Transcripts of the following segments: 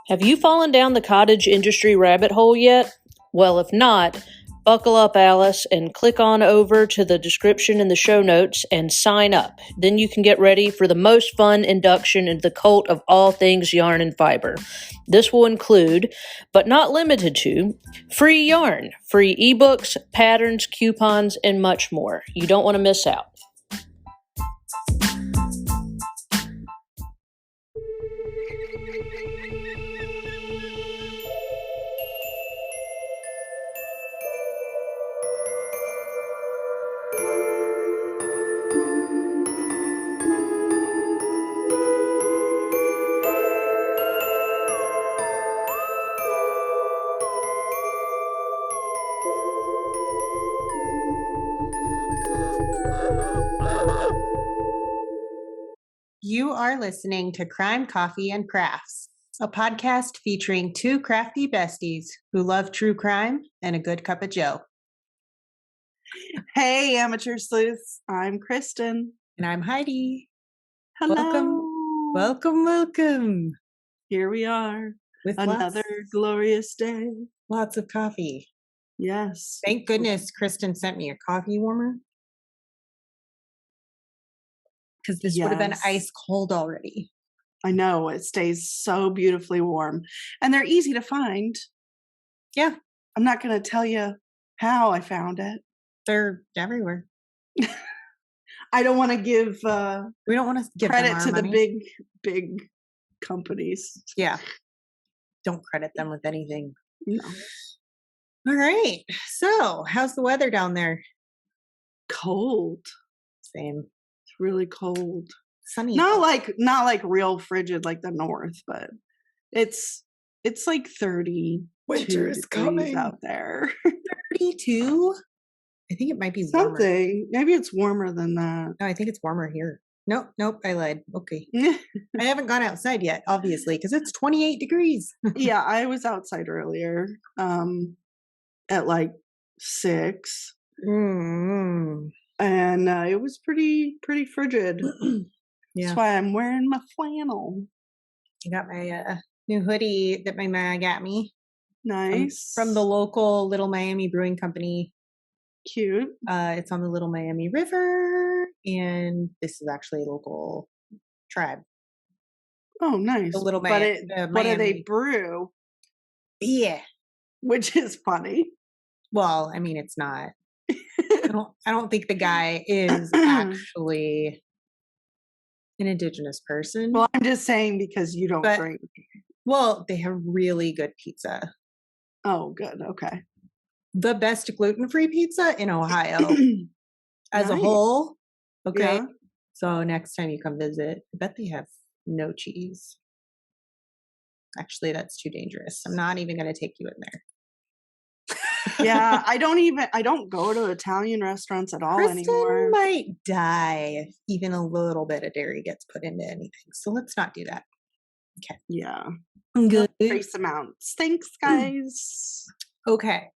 Have you fallen down the cottage industry rabbit hole yet? Well, if not, buckle up, Alice, and click on over to the description in the show notes and sign up. Then you can get ready for the most fun induction into the cult of all things yarn and fiber. This will include, but not limited to, free yarn, free ebooks, patterns, coupons, and much more. You don't want to miss out. You are listening to Crime, Coffee, and Crafts, a podcast featuring two crafty besties who love true crime and a good cup of joe. Hey, amateur sleuths. I'm Kristen. And I'm Heidi. Hello. Welcome. Here we are With another glorious day. Lots of coffee. Yes. Thank goodness Kristen sent me a coffee warmer. Because this would have been ice cold already. I know. It stays so beautifully warm. And they're easy to find. Yeah. I'm not going to tell you how I found it. They're everywhere. I don't want to give we don't want to give credit to money. the big companies. Yeah. Don't credit them with anything. No. All right. So, how's the weather down there? Cold. Same. Really cold. Sunny. Not like real frigid like the north, but it's like 30 Winter is coming out there. 32? I think it might be warmer. Something. Maybe it's warmer than that. No, I think it's warmer here. Nope, I lied. Okay. I haven't gone outside yet, obviously, because it's 28 degrees. Yeah, I was outside earlier at like 6. Mm-hmm. And it was pretty frigid. Yeah. That's why I'm wearing my flannel. I got my new hoodie that my mom got me. Nice. From the local Little Miami Brewing Company. Cute. It's on the Little Miami River, and this is actually a local tribe. Oh, nice. The Little What do they brew? Yeah. Which is funny. Well, I mean, it's not. I don't think the guy is actually an indigenous person. Well, I'm just saying because you don't drink. Well, they have really good pizza. Oh, good. Okay. The best gluten-free pizza in Ohio as a whole. Okay. Yeah. So next time you come visit, I bet they have no cheese. Actually, that's too dangerous. I'm not even going to take you in there. Yeah, I don't go to Italian restaurants at all anymore. Might die if even a little bit of dairy gets put into anything. So let's not do that. Okay. Yeah. Good. Trace amounts. Thanks, guys. Okay.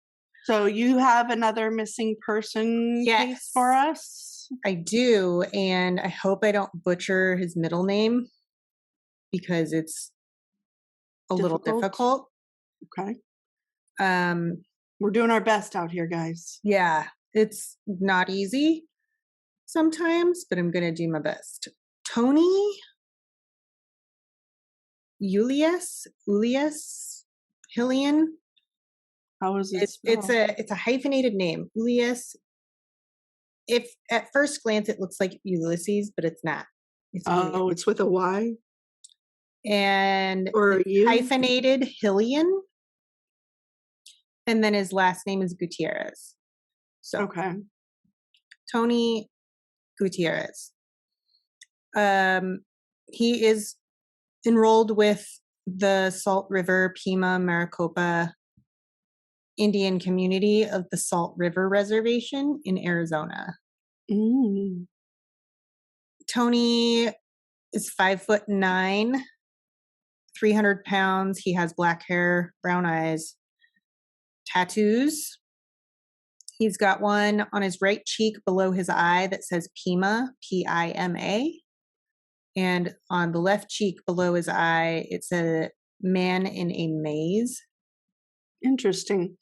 So you have another missing person case for us? I do, and I hope I don't butcher his middle name because it's a little difficult. Okay. We're doing our best out here, guys. Yeah, it's not easy sometimes, but I'm going to do my best. Tony Ulyesse-Hillian. How is it? It's a hyphenated name. Ulyesse. If at first glance it looks like Ulysses, but it's not. It's with a Y. And hyphenated Hillian. And then his last name is Gutierrez. So okay. Tony Gutierrez. He is enrolled with the Salt River Pima-Maricopa Indian community of the Salt River Reservation in Arizona. Mm. Tony is 5'9", 300 pounds. He has black hair, brown eyes, tattoos. He's got one on his right cheek below his eye that says Pima, P-I-M-A. And on the left cheek below his eye, it says Man in a Maze. Interesting.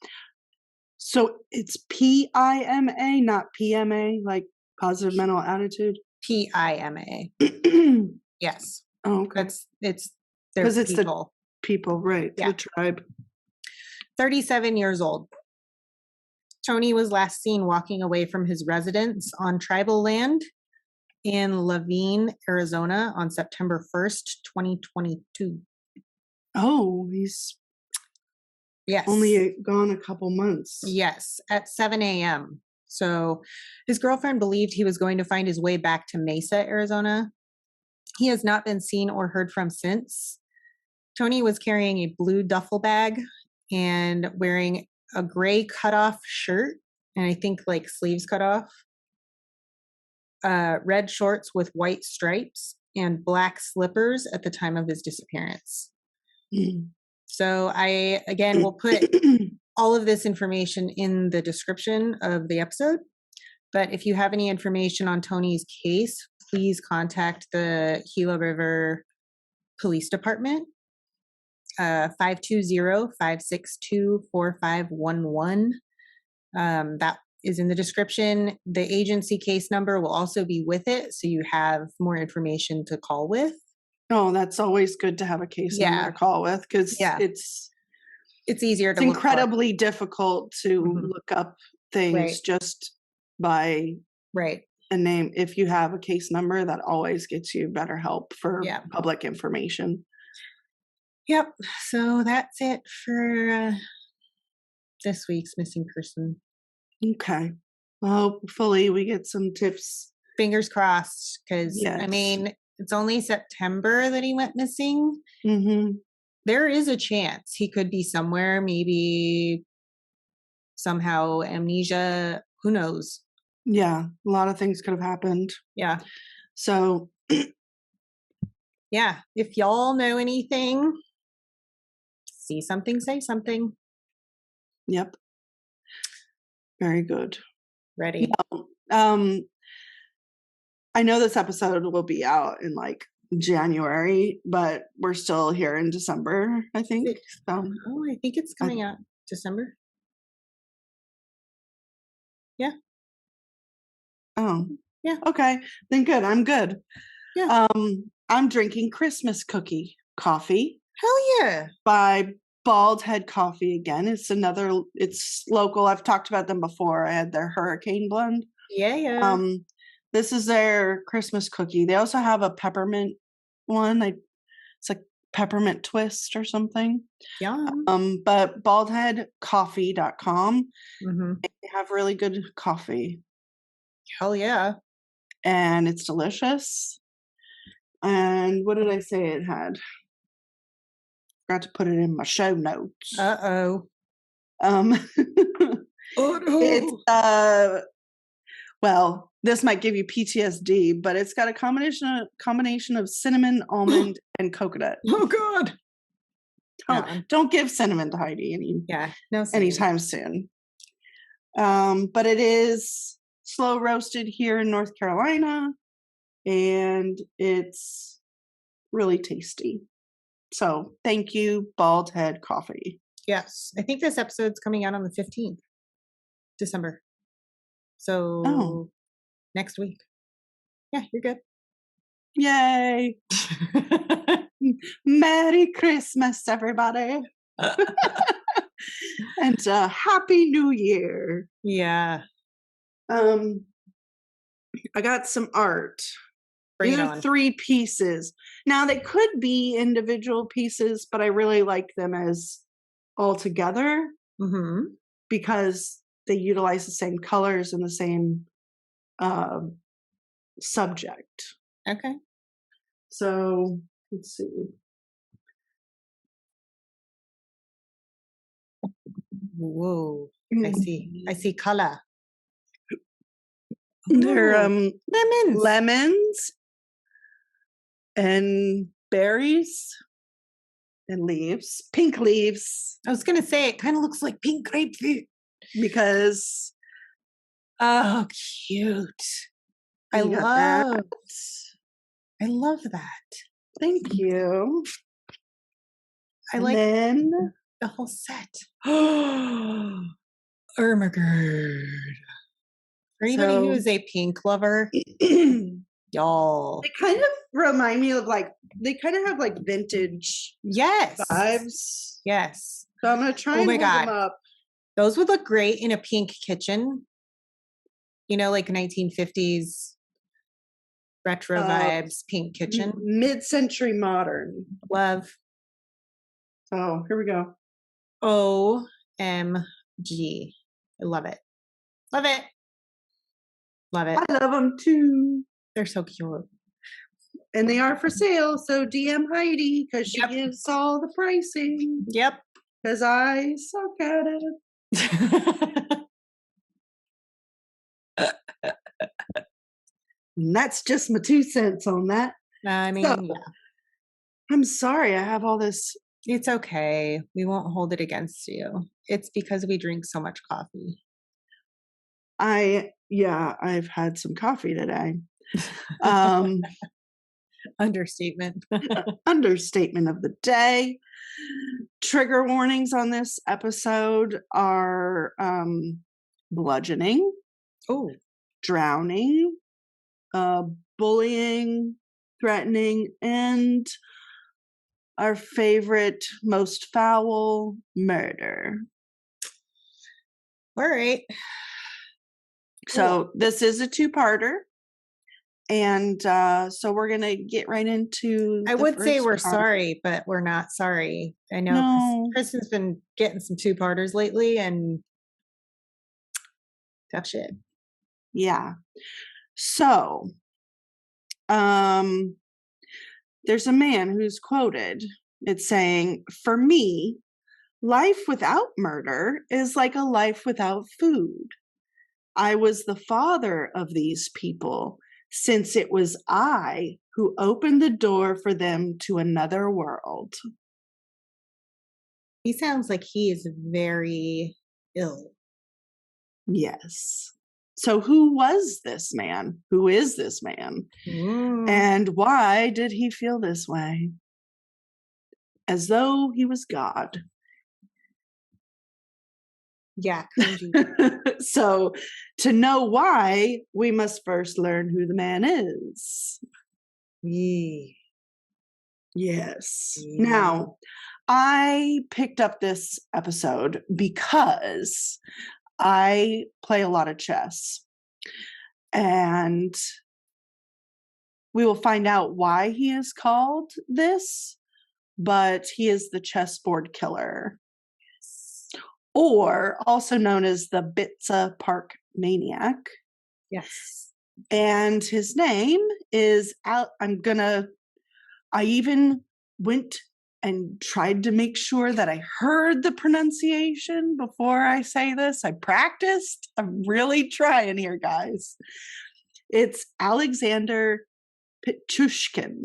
So it's PIMA, not PMA, like positive mental attitude. PIMA. Oh, Yes. okay. It's Because it's people. the people, right? Yeah. The tribe. 37 years old. Tony was last seen walking away from his residence on tribal land in Laveen, Arizona on September 1st, 2022. Oh, he's Yes. only gone a couple months. Yes, at 7 a.m. So his girlfriend believed he was going to find his way back to Mesa, Arizona. He has not been seen or heard from since. Tony was carrying a blue duffel bag and wearing a gray cutoff shirt, and I think like sleeves cut off, red shorts with white stripes, and black slippers at the time of his disappearance. Mm. So I, again, will put all of this information in the description of the episode. But if you have any information on Tony's case, please contact the Gila River Police Department, 520-562-4511. That is in the description. The agency case number will also be with it, so you have more information to call with. Oh, that's always good to have a case number to call with, because it's easier to it's incredibly difficult to look up things just by a name. If you have a case number, that always gets you better help for public information. Yep. So that's it for this week's missing person. Okay. Well, hopefully we get some tips. Fingers crossed, because I mean, it's only September that he went missing. Mm-hmm. There is a chance he could be somewhere, maybe somehow amnesia. Who knows? Yeah, a lot of things could have happened. Yeah. So, yeah, if y'all know anything, see something, say something. Yep. Very good. Ready. I know this episode will be out in like January, but we're still here in December, I think. I think it's coming out December. Yeah. Oh. Yeah. Okay. Then good. I'm good. Yeah. I'm drinking Christmas cookie coffee. Hell yeah. By Bald Head Coffee again. It's local. I've talked about them before. I had their Hurricane blend. Yeah. This is their Christmas cookie. They also have a peppermint one. It's like peppermint twist or something. Yum. But baldheadcoffee.com. They have really good coffee. Hell yeah. And it's delicious. And what did I say it had? Forgot to put it in my show notes. Uh-oh. It's well, this might give you PTSD, but it's got a combination of cinnamon, almond, and coconut. Oh God! Don't give cinnamon to Heidi anytime soon. But it is slow roasted here in North Carolina, and it's really tasty. So thank you, Bald Head Coffee. Yes, I think this episode's coming out on the 15th, December. So next week. Yeah, you're good. Yay! Merry Christmas, everybody. And Happy New Year. Yeah. I got some art. These are 3 pieces. Now they could be individual pieces, but I really like them as all together because they utilize the same colors and the same subject. Okay. So let's see. Whoa. I see color. They're lemons and berries and leaves, pink leaves. I was gonna say it kind of looks like pink grapefruit because cute. I love that. Thank you. I and like then the whole set. Ermagerd. For anybody who is a pink lover, y'all. They kind of remind me of they kind of have vintage vibes. Yes. So I'm going to try and hold them up. Those would look great in a pink kitchen. Like 1950s retro vibes, pink kitchen. Mid-century modern. Love. Oh, here we go. OMG. I love it. Love it. Love it. I love them too. They're so cute. And they are for sale. So DM Heidi because she gives all the pricing. Yep. Because I suck at it. And that's just my 2 cents on that. I mean, I'm sorry I have all this. It's okay. We won't hold it against you. It's because we drink so much coffee. I've had some coffee today. Understatement. Understatement of the day. Trigger warnings on this episode are bludgeoning, drowning, bullying, threatening, and our favorite, most foul, murder. All right. So this is a 2-parter. And so we're going to get right into I would say we're sorry, but we're not sorry. I know Kristen's been getting some 2-parters lately and tough shit. Yeah. So there's a man who's quoted. It's saying, "For me, life without murder is like a life without food. I was the father of these people, since it was I who opened the door for them to another world." He sounds like he is very ill. Yes. So who was this man? Who is this man? And why did he feel this way? As though he was God. Yeah. So to know why, we must first learn who the man is. Yes. Now, I picked up this episode because I play a lot of chess. And we will find out why he is called this, but he is the chessboard killer. Or also known as the Bitsa Park Maniac. Yes. And his name is I even went and tried to make sure that I heard the pronunciation before I say this. I practiced. I'm really trying here, guys. It's Alexander Pichushkin.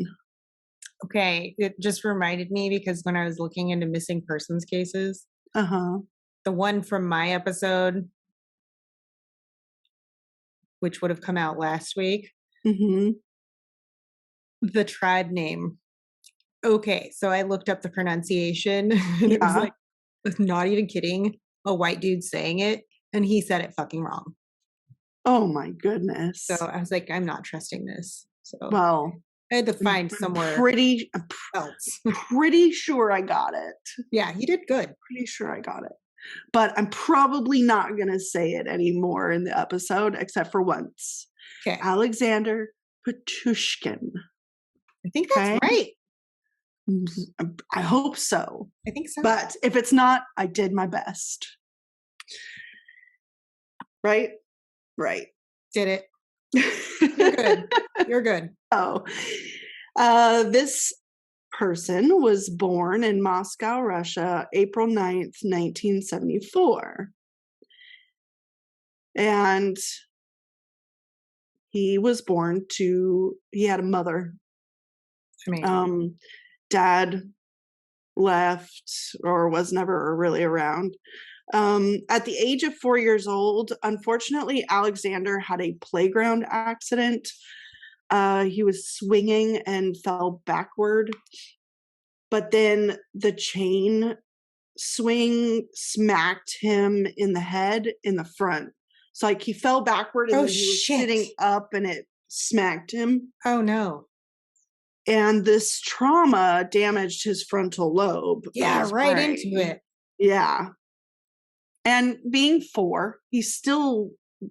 Okay. It just reminded me because when I was looking into missing persons cases, the one from my episode, which would have come out last week, the tribe name. Okay, so I looked up the pronunciation, and it was like, not even kidding, a white dude saying it, and he said it fucking wrong. Oh my goodness. So I was like, I'm not trusting this. So well, I had to find somewhere else. Pretty sure I got it. Yeah, you did good. Pretty sure I got it. But I'm probably not going to say it anymore in the episode, except for once. Okay. Alexander Pichushkin. I think that's right. I hope so. I think so. But if it's not, I did my best. Right? Right. Did it. You're good. You're good. Oh. This person was born in Moscow, Russia, April 9th, 1974. And he was born he had a mother. Dad left or was never really around. At the age of 4 years old, unfortunately, Alexander had a playground accident. He was swinging and fell backward but then the chain swing smacked him in the head in the front. So like he fell backward and then he was sitting up and it smacked him. Oh no. And this trauma damaged his frontal lobe. Yeah, right into it. Yeah. And being 4, he's still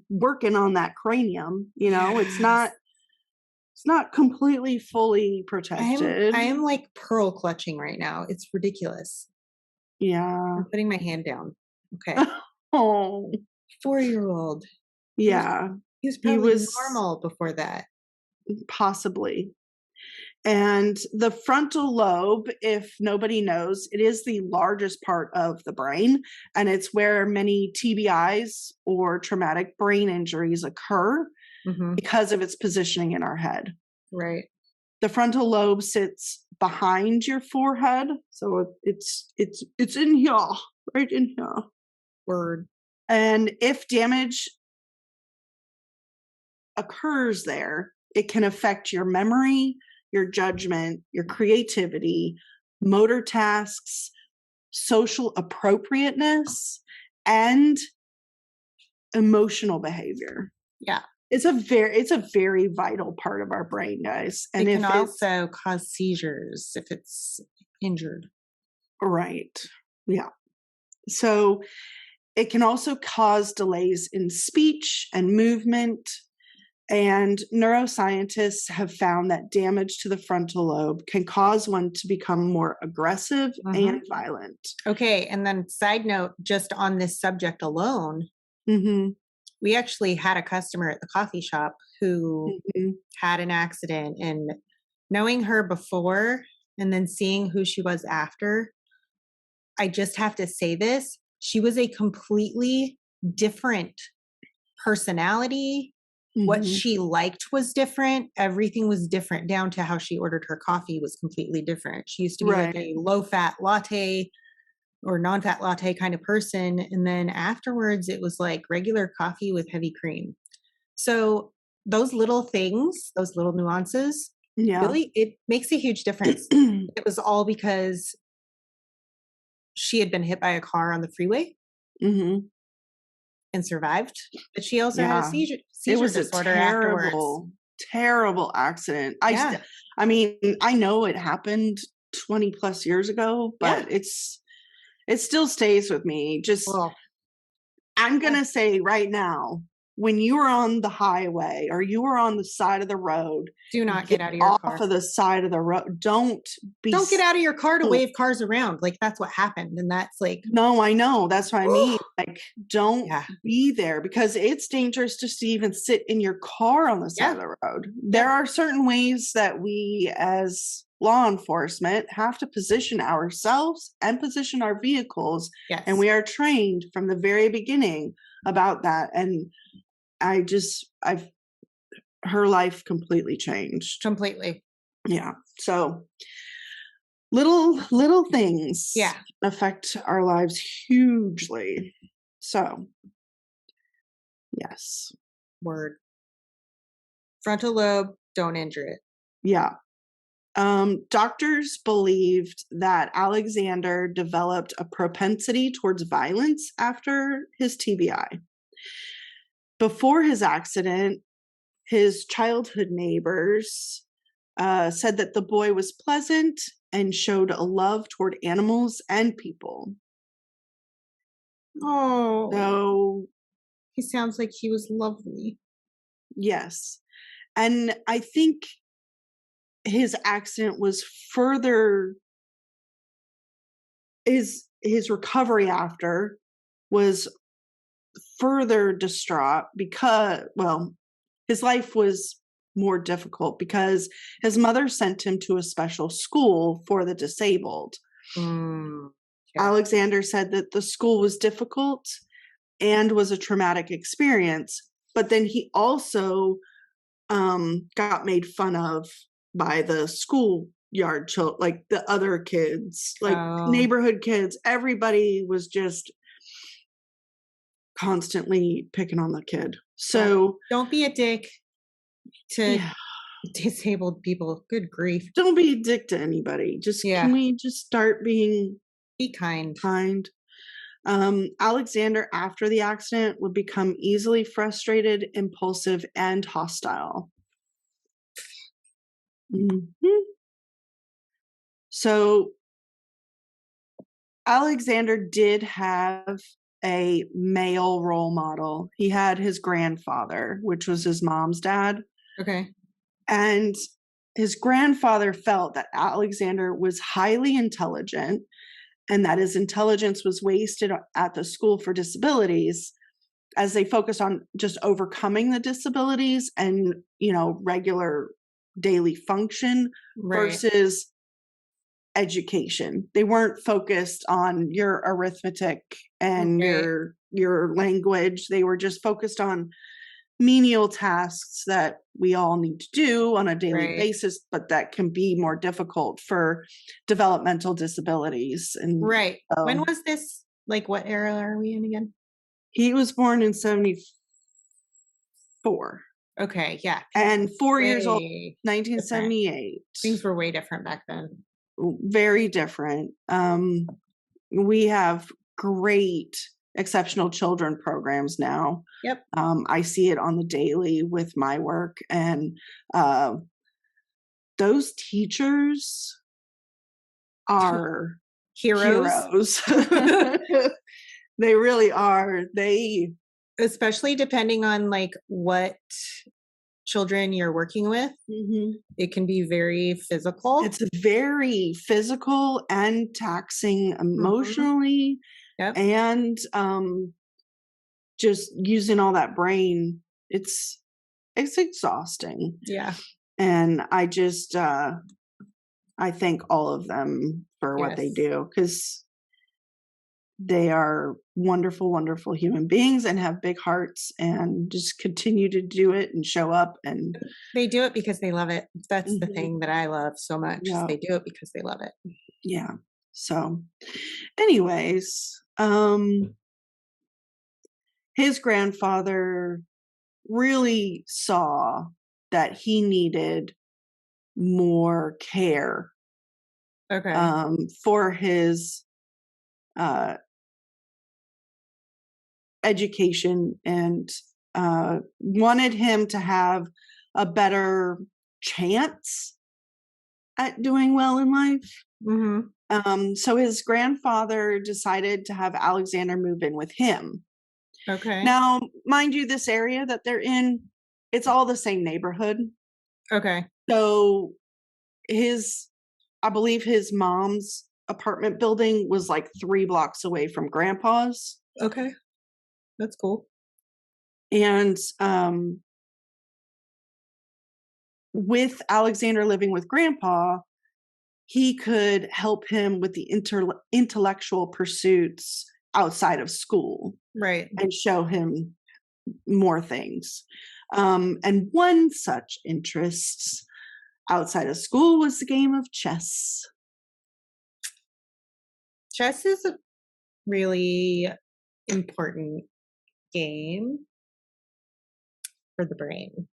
working on that cranium, you know, it's not completely fully protected. I am like pearl clutching right now. It's ridiculous. Yeah. I'm putting my hand down. Okay. Oh. 4-year-old. Yeah. He was probably normal before that. Possibly. And the frontal lobe, if nobody knows, it is the largest part of the brain, and it's where many TBIs or traumatic brain injuries occur because of its positioning in our head. Right. The frontal lobe sits behind your forehead, so it's in here, right in here. Word. And if damage occurs there, it can affect your memory, your judgment, your creativity, motor tasks, social appropriateness, and emotional behavior. Yeah. It's a very vital part of our brain, guys. And it can also cause seizures if it's injured. Right. Yeah. So it can also cause delays in speech and movement. And neuroscientists have found that damage to the frontal lobe can cause one to become more aggressive and violent. Okay. And then side note, just on this subject alone, we actually had a customer at the coffee shop who had an accident, and knowing her before and then seeing who she was after, I just have to say this. She was a completely different personality. What she liked was different. Everything was different, down to how she ordered her coffee was completely different. She used to be like a low-fat latte or non-fat latte kind of person. And then afterwards, it was like regular coffee with heavy cream. So those little things, those little nuances, really, it makes a huge difference. It was all because she had been hit by a car on the freeway. And survived, but she also had a seizure disorder afterwards. Terrible accident. I mean, I know it happened 20 plus years ago, but it still stays with me. I'm gonna say right now, when you are on the highway or you are on the side of the road, do not get out of your car. Off of the side of the road. Don't get out of your car to wave cars around. Like, that's what happened. And that's like, no, I know. That's what I mean. Like, don't be there, because it's dangerous just to even sit in your car on the side of the road. There are certain ways that we as law enforcement have to position ourselves and position our vehicles. And we are trained from the very beginning about that. And her life completely changed. Completely. Yeah. So little things affect our lives hugely. So yes. Word. Frontal lobe, don't injure it. Yeah. Doctors believed that Alexander developed a propensity towards violence after his TBI. Before his accident, his childhood neighbors said that the boy was pleasant and showed a love toward animals and people. Oh. So he sounds like he was lovely. Yes. And I think his accident was further, his recovery after was further distraught because, well, his life was more difficult because his mother sent him to a special school for the disabled. Alexander said that the school was difficult and was a traumatic experience, but then he also got made fun of by the schoolyard children, like the other kids, like neighborhood kids. Everybody was just constantly picking on the kid. So don't be a dick to Disabled people. Good grief. Don't be a dick to anybody. Can we just start being kind? Alexander, after the accident, would become easily frustrated, impulsive, and hostile. Mm-hmm. So Alexander did have a male role model. He had his grandfather, which was his mom's dad. Okay. And his grandfather felt that Alexander was highly intelligent and that his intelligence was wasted at the school for disabilities as they focused on just overcoming the disabilities and, regular daily function versus education. They weren't focused on your arithmetic and your language. They were just focused on menial tasks that we all need to do on a daily basis, but that can be more difficult for developmental disabilities. And when was this? Like, what era are we in again? He was born in 1974. Okay, yeah. And 4 years old, 1978. Different. Things were way different back then. Very different. We have great exceptional children programs now. Yep. I see it on the daily with my work, and those teachers are heroes. They really are. Especially depending on like what children you're working with, it can be very physical. It's very physical and taxing emotionally. And just using all that brain, it's exhausting. Yeah. And I just I thank all of them for what they do, because they are wonderful, wonderful human beings and have big hearts and just continue to do it and show up. And they do it because they love it. That's the thing that I love so much. Yeah. They do it because they love it. Yeah. So anyways, his grandfather really saw that he needed more care for his education, and wanted him to have a better chance at doing well in life. So his grandfather decided to have Alexander move in with him. Okay. Now, mind you, this area that they're in, it's all the same neighborhood. Okay. So I believe his mom's apartment building was like 3 blocks away from grandpa's. Okay. That's cool. And with Alexander living with grandpa, he could help him with the intellectual pursuits outside of school. Right. And show him more things. And one such interest outside of school was the game of chess. Chess is a really important game for the brain.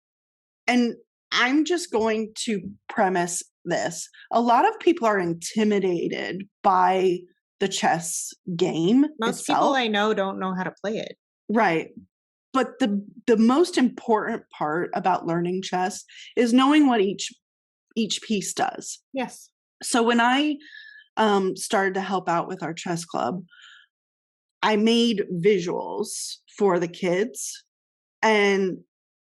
And I'm just going to premise this. A lot of people are intimidated by the chess game. Most people I know don't know how to play it. Right. But the most important part about learning chess is knowing what each piece does. Yes. So when I started to help out with our chess club, I made visuals for the kids, and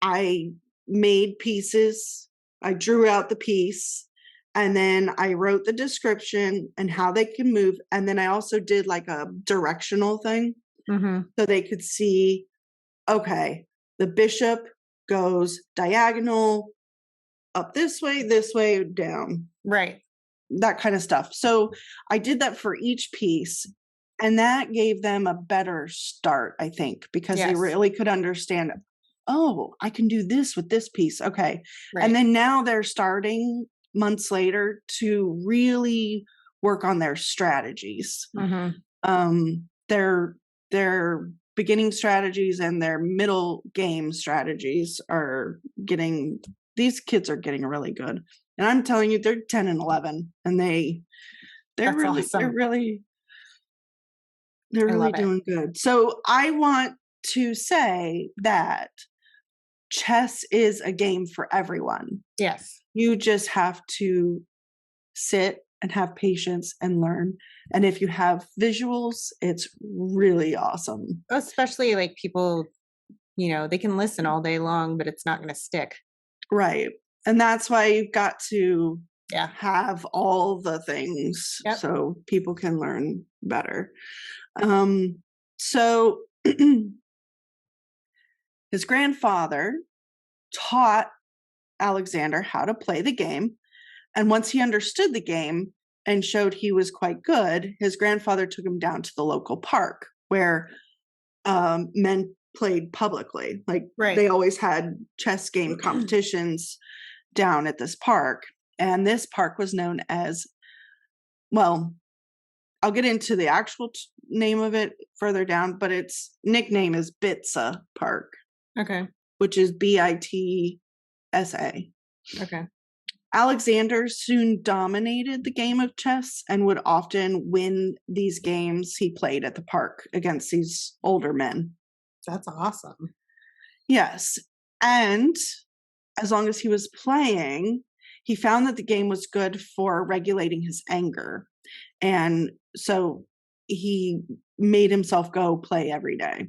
I made pieces. I drew out the piece, and then I wrote the description and how they can move. And then I also did like a directional thing, so they could see, okay, the bishop goes diagonal up this way, down. Right. That kind of stuff. So I did that for each piece, and that gave them a better start, I think, because they really could understand, oh, I can do this with this piece. Okay. Right. And then now they're starting months later to really work on their strategies. Their beginning strategies and their middle game strategies are getting these kids are getting really good. And I'm telling you, they're 10 and 11, and they're That's really, awesome. they're really doing good. So I want to say that chess is a game for everyone. Yes. You just have to sit and have patience and learn. And if you have visuals, it's really awesome. Especially like people, you know, they can listen all day long, but it's not going to stick. Right. And that's why you've got to have all the things so people can learn better. So his grandfather taught Alexander how to play the game. And once he understood the game and showed he was quite good, his grandfather took him down to the local park where men played publicly. Like they always had chess game competitions down at this park. And this park was known as, well, I'll get into the actual name of it further down, but its nickname is Bitsa Park. Okay. Which is Bitsa. Okay. Alexander soon dominated the game of chess and would often win these games he played at the park against these older men. That's awesome. Yes. And as long as he was playing, he found that the game was good for regulating his anger. And so he made himself go play every day.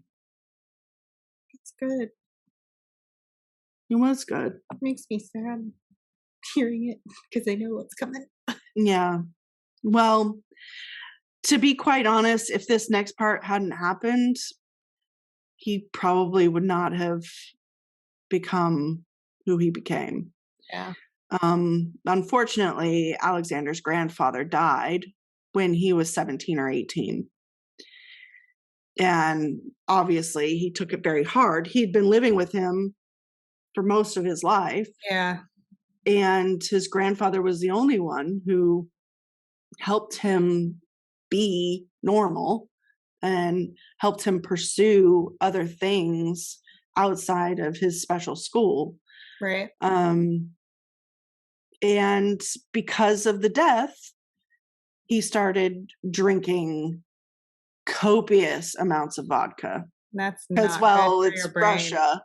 It's good. It was good. It makes me sad hearing it because I know what's coming. Yeah. Well, to be quite honest, if this next part hadn't happened, he probably would not have become who he became. Yeah. Unfortunately, Alexander's grandfather died when he was 17 or 18. And obviously, he took it very hard. He'd been living with him for most of his life. Yeah. And his grandfather was the only one who helped him be normal and helped him pursue other things outside of his special school. Right. And because of the death, he started drinking copious amounts of vodka. That's not as well. good for It's your brain. Russia,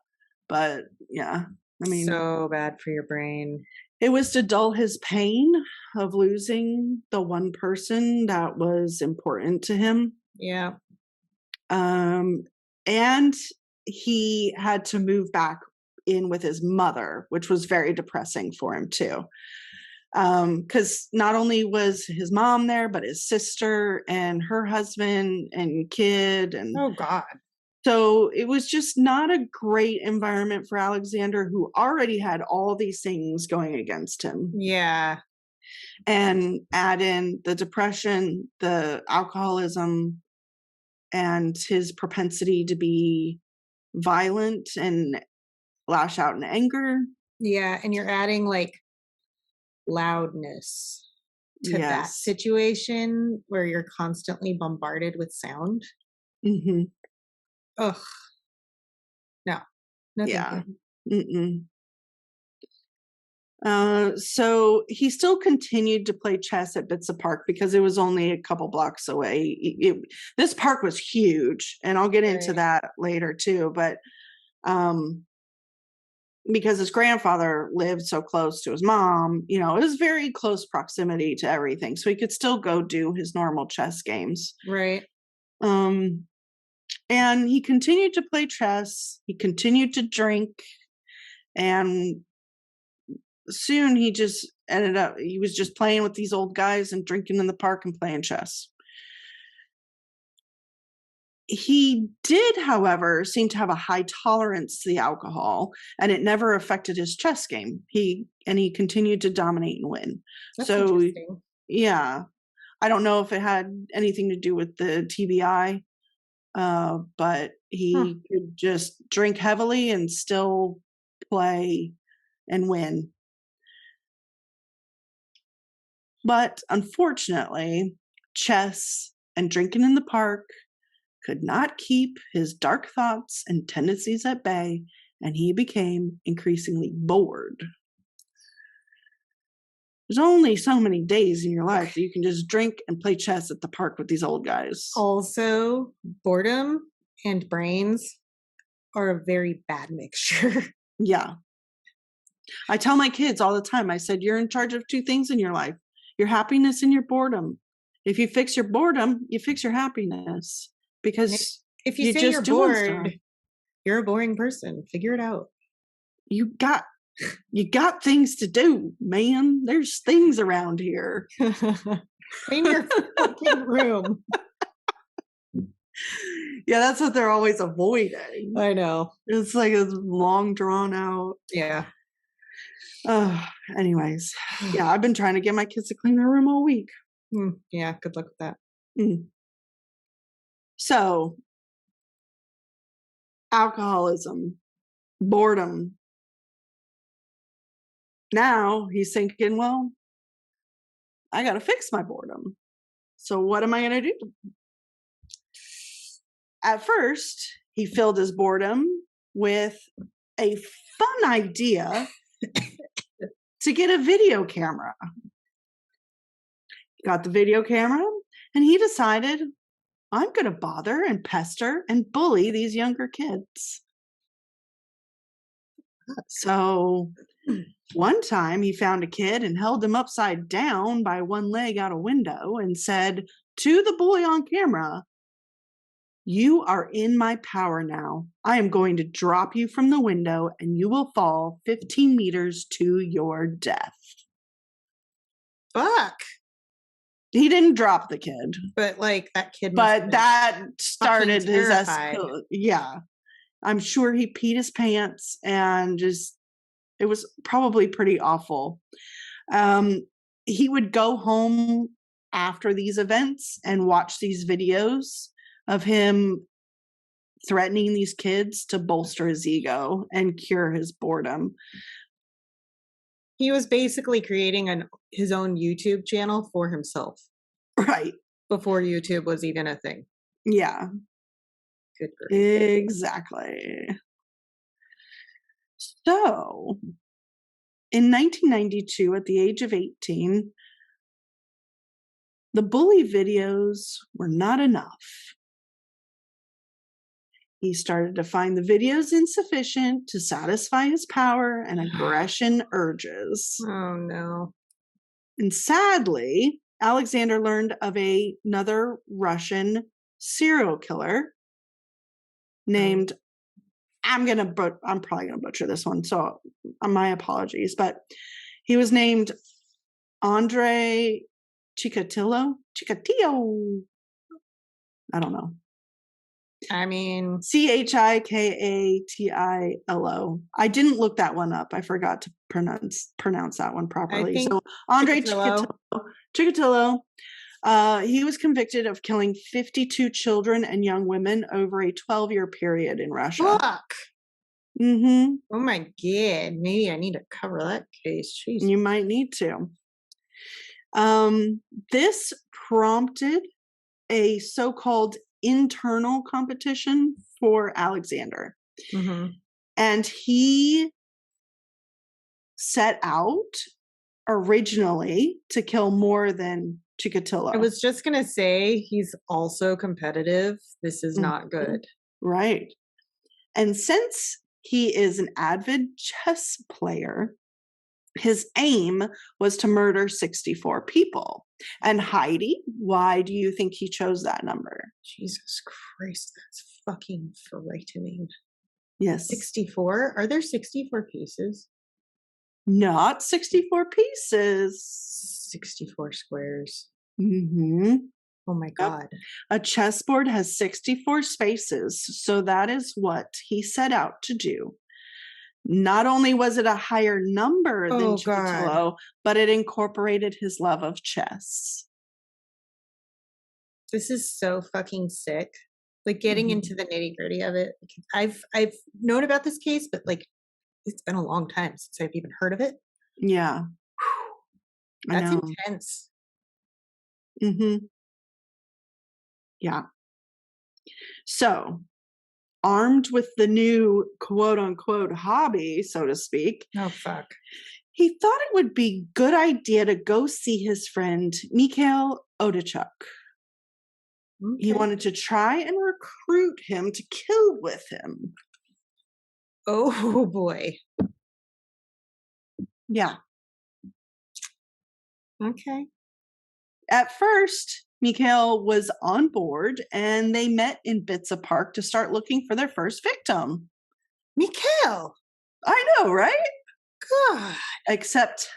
but yeah, I mean, so bad for your brain. It was to dull his pain of losing the one person that was important to him. Yeah. And he had to move back in with his mother, which was very depressing for him too. Because not only was his mom there, but his sister and her husband and kid. And oh God. So it was just not a great environment for Alexander, who already had all these things going against him. Yeah. And add in the depression, the alcoholism, and his propensity to be violent and lash out in anger. Yeah. And you're adding like loudness to that situation where you're constantly bombarded with sound. Mm-hmm. Ugh. No. Yeah. So he still continued to play chess at Bitsa Park because it was only a couple blocks away. This park was huge, and I'll get into that later too. But because his grandfather lived so close to his mom, it was very close proximity to everything. So he could still go do his normal chess games. Right. And he continued to play chess. He continued to drink. And soon he just he was just playing with these old guys and drinking in the park and playing chess. He did, however, seem to have a high tolerance to the alcohol, and it never affected his chess game. He continued to dominate and win. That's so, interesting. Yeah, I don't know if it had anything to do with the TBI, but he could just drink heavily and still play and win. But unfortunately, chess and drinking in the park could not keep his dark thoughts and tendencies at bay, and he became increasingly bored. There's only so many days in your life that you can just drink and play chess at the park with these old guys. Also, boredom and brains are a very bad mixture. Yeah. I tell my kids all the time, I said, you're in charge of 2 things in your life, your happiness and your boredom. If you fix your boredom, you fix your happiness. Because if you say just you're bored, you're a boring person. Figure it out. You got things to do, man. There's things around here. Clean your fucking room. Yeah, that's what they're always avoiding. I know. It's like a long drawn out. Yeah. Anyways. Yeah, I've been trying to get my kids to clean their room all week. Yeah, good luck with that. So, alcoholism, boredom. Now he's thinking, well, I got to fix my boredom. So what am I going to do? At first, he filled his boredom with a fun idea to get a video camera. He got the video camera and he decided, I'm going to bother and pester and bully these younger kids. So one time he found a kid and held him upside down by one leg out a window and said to the boy on camera, you are in my power now. I am going to drop you from the window and you will fall 15 meters to your death. Fuck. He didn't drop the kid. But like that kid. But that started his escalation. Yeah. I'm sure he peed his pants and just, it was probably pretty awful. He would go home after these events and watch these videos of him threatening these kids to bolster his ego and cure his boredom. He was basically creating his own YouTube channel for himself. Right. Before YouTube was even a thing. Yeah. Good grief. Exactly. So, in 1992, at the age of 18, the bully videos were not enough. He started to find the videos insufficient to satisfy his power and aggression urges. Oh, no. And sadly, Alexander learned of another Russian serial killer named, I'm probably going to butcher this one, so my apologies, but he was named Andrei Chikatilo. I don't know. I mean, Chikatilo. I didn't look that one up. I forgot to pronounce that one properly. So Andrei Chikatilo. He was convicted of killing 52 children and young women over a 12-year period in Russia. Fuck. Mm-hmm. Oh my God. Maybe I need to cover that case. Jeez. You might need to. This prompted a so-called internal competition for Alexander. Mm-hmm. And he set out originally to kill more than Chikatilo. I was just going to say, he's also competitive. This is not good. Right. And since he is an avid chess player, his aim was to murder 64 people. And Heidi, why do you think he chose that number? Jesus Christ, that's fucking frightening. Yes. 64? Are there 64 pieces? Not 64 pieces. 64 squares. Mm-hmm. Oh my God. A chessboard has 64 spaces, so that is what he set out to do. Not only was it a higher number than Chikatilo, but it incorporated his love of chess. This is so fucking sick. Like getting into the nitty gritty of it. I've known about this case, but like it's been a long time since I've even heard of it. Yeah. That's intense. Mm-hmm. Yeah. So, armed with the new quote unquote hobby, so to speak. Oh, fuck. He thought it would be a good idea to go see his friend, Mikhail Odachuk. Okay. He wanted to try and recruit him to kill with him. Oh, boy. Yeah. Okay. At first, Mikhail was on board, and they met in Bitsa Park to start looking for their first victim. Mikhail! I know, right? God. Except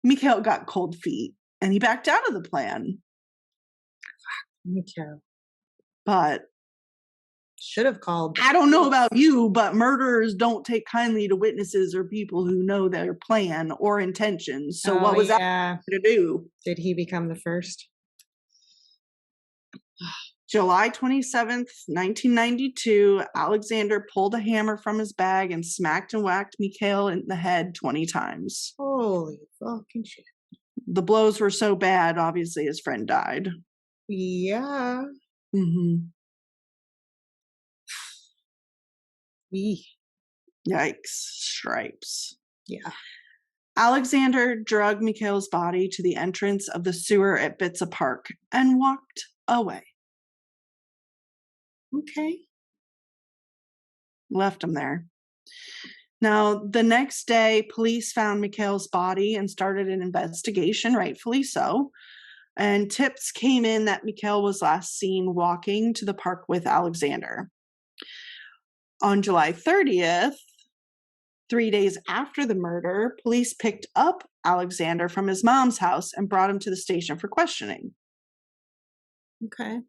Mikhail got cold feet, and he backed out of the plan. Mikhail. But should have called. I don't know about you, but murderers don't take kindly to witnesses or people who know their plan or intentions. So what was that to do? Did he become the first? July 27th, 1992, Alexander pulled a hammer from his bag and smacked and whacked Mikhail in the head 20 times. Holy fucking shit. The blows were so bad, obviously his friend died. Yeah. Mm-hmm. Yikes. Stripes. Yeah. Alexander dragged Mikhail's body to the entrance of the sewer at Bitsa Park and walked away. Okay. Left him there. Now, the next day, police found Mikhail's body and started an investigation, rightfully so. And tips came in that Mikhail was last seen walking to the park with Alexander. On July 30th, 3 days after the murder, police picked up Alexander from his mom's house and brought him to the station for questioning. Okay.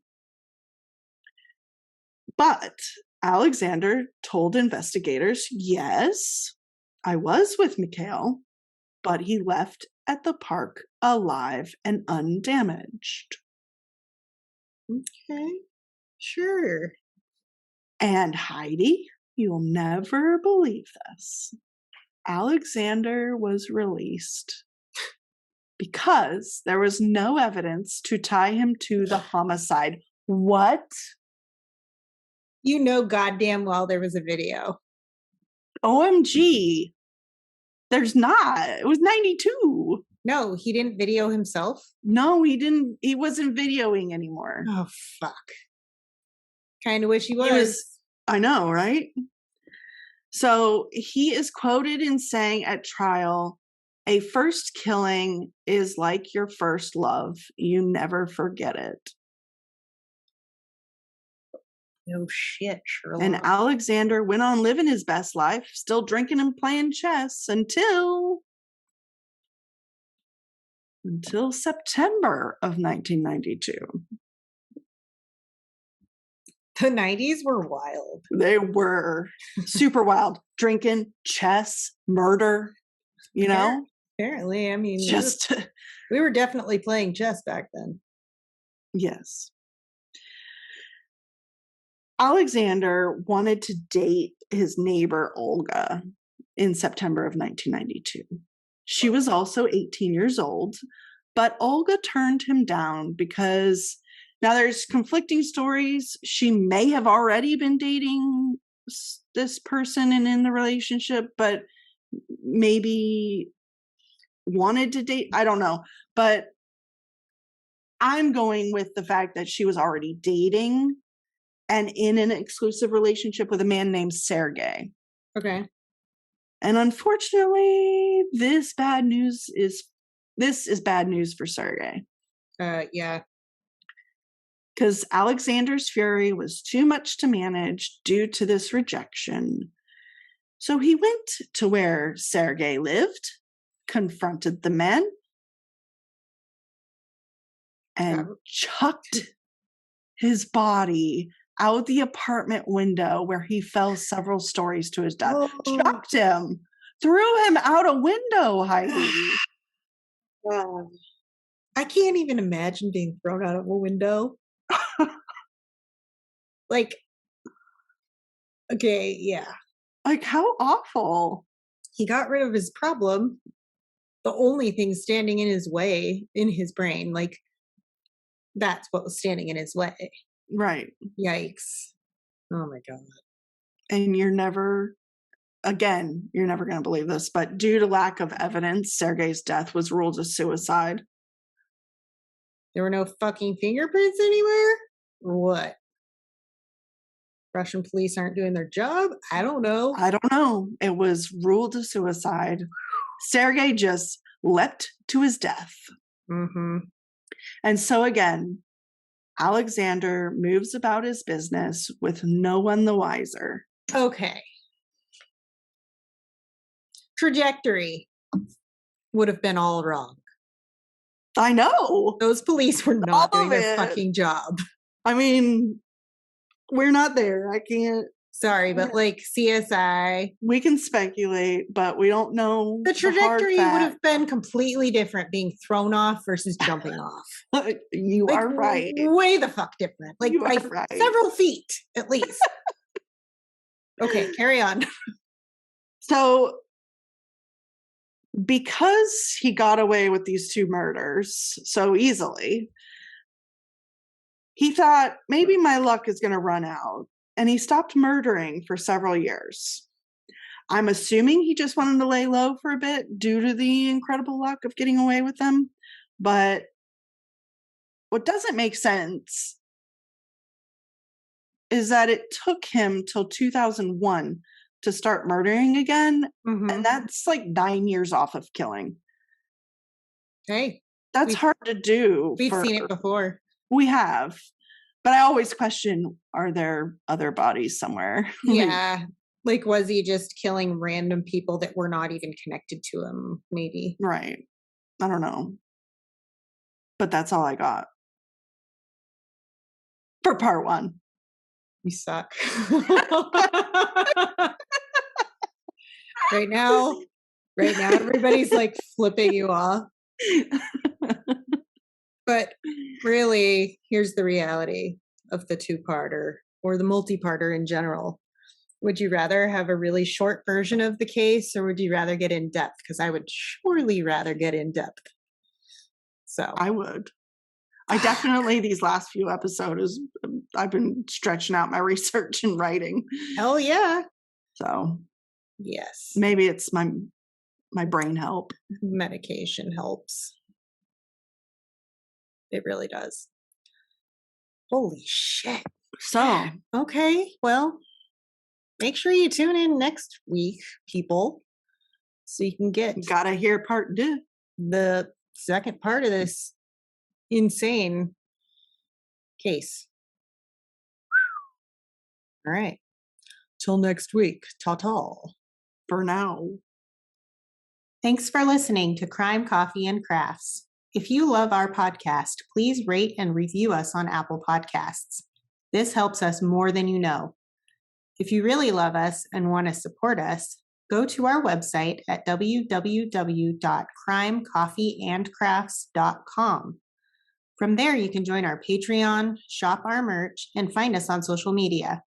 But Alexander told investigators, yes, I was with Mikhail, but he left at the park alive and undamaged. Okay. Sure. And Heidi, you'll never believe this. Alexander was released because there was no evidence to tie him to the homicide. What? You know goddamn well there was a video. OMG. There's not. It was 92. No, he didn't video himself? No, he didn't. He wasn't videoing anymore. Oh, fuck. Kind of wish he was. I know, right? So he is quoted in saying at trial, a first killing is like your first love. You never forget it. No shit, Sherlock. And Alexander went on living his best life, still drinking and playing chess until September of 1992. The 90s were wild. They were super wild. Drinking, chess, murder, you know? Apparently, I mean, just we were definitely playing chess back then. Yes. Alexander wanted to date his neighbor, Olga, in September of 1992. She was also 18 years old, but Olga turned him down because now there's conflicting stories. She may have already been dating this person and in the relationship, but maybe wanted to date. I don't know. But I'm going with the fact that she was already dating and in an exclusive relationship with a man named Sergey. Okay. And unfortunately, this is bad news for Sergey. Yeah. Because Alexander's fury was too much to manage due to this rejection. So he went to where Sergey lived, confronted the men, and chucked his body out the apartment window where he fell several stories to his death. Oh. Chucked him. Threw him out a window, Heidi. I can't even imagine being thrown out of a window. Like, okay, yeah. Like, how awful. He got rid of his problem. The only thing standing in his way, in his brain, like, that's what was standing in his way. Right. Yikes. Oh my God. And you're never, again, you're never going to believe this, but due to lack of evidence, Sergei's death was ruled a suicide. There were no fucking fingerprints anywhere? Or what? Russian police aren't doing their job? I don't know. I don't know. It was ruled a suicide. Sergei just leapt to his death. Mm-hmm. And so again, Alexander moves about his business with no one the wiser. Okay. Trajectory would have been all wrong. I know. Those police were not doing their fucking job. I mean, we're not there. I can't. Sorry, but like CSI. We can speculate, but we don't know. The trajectory would have been completely different being thrown off versus jumping off. You are right. Way the fuck different. Like by several feet at least. Okay, carry on. So, because he got away with these 2 murders so easily, he thought maybe my luck is going to run out, and he stopped murdering for several years. I'm assuming he just wanted to lay low for a bit due to the incredible luck of getting away with them. But what doesn't make sense is that it took him till 2001 to start murdering again. Mm-hmm. And that's like 9 years off of killing. Hey. That's hard to do. We've seen it before. We have. But I always question, are there other bodies somewhere? Yeah. Like, was he just killing random people that were not even connected to him, maybe? Right. I don't know. But that's all I got. For part 1. You suck. Right now, everybody's like flipping you off. But really, here's the reality of the 2-parter or the multi-parter in general. Would you rather have a really short version of the case, or would you rather get in depth? Because I would surely rather get in depth. So I would. I definitely, these last few episodes, I've been stretching out my research and writing. Hell yeah. So yes. Maybe it's my brain help. Medication helps. It really does. Holy shit. So, okay. Well, make sure you tune in next week, people, so you can get gotta hear part 2. The second part of this insane case. All right. Till next week. Ta-ta. For now. Thanks for listening to Crime, Coffee, and Crafts. If you love our podcast, please rate and review us on Apple Podcasts. This helps us more than you know. If you really love us and want to support us, go to our website at www.crimecoffeeandcrafts.com. From there, you can join our Patreon, shop our merch, and find us on social media.